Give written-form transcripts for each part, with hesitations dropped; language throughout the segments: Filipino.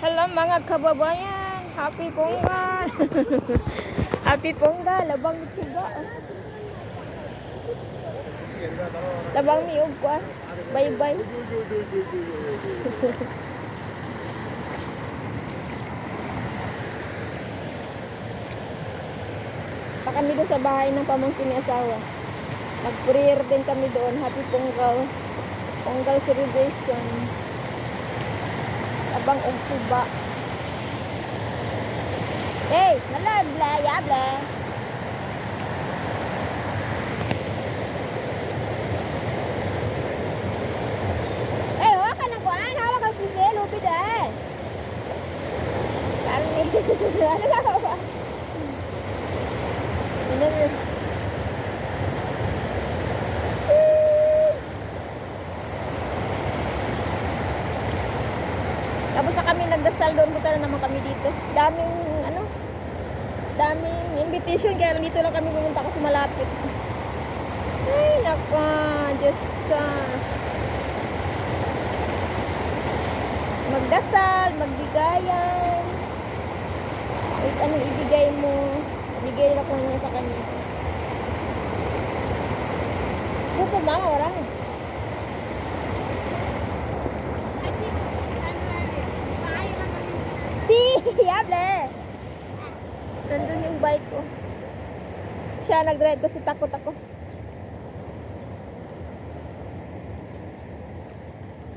Hello mga kababayan, happy Pongal. Happy Pongal, labang siga. Labang niog ko. Bye-bye. Pa kami doon sa bahay ng pamangkin ni asawa. Nag-prayer din kami doon. Happy Pongal. Pongal celebration. Abang ugtuba. Hey, hala, bla, ya, bla. Hey, hawak ka ng kuhaan. Hawak ka si Zé, lupid eh. Kali. Ano ka ba? Ano yun? Tapos na kami nagdasal doon, punta na naman kami dito. Daming invitation, kaya dito lang kami pumunta kasi malapit. Ay, naka, Diyos ka. Magdasal, magbigayan. Kahit anong ibigay mo, ibigay na ko niya sa kanya. Buko, mama, wala na. Yable! Nandun yung bike ko. Siya nag-drive kasi takot ako.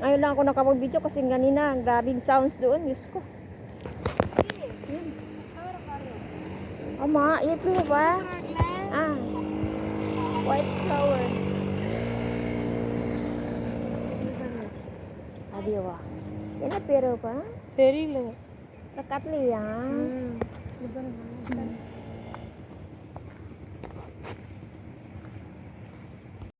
Ngayon lang ako nakapag-video kasi ganina, grabing sounds doon. Diyos ko. Ama, ito ba? Ah. White flower. Adiwa. Yan na pero pa? தெரியல Kakatli yan.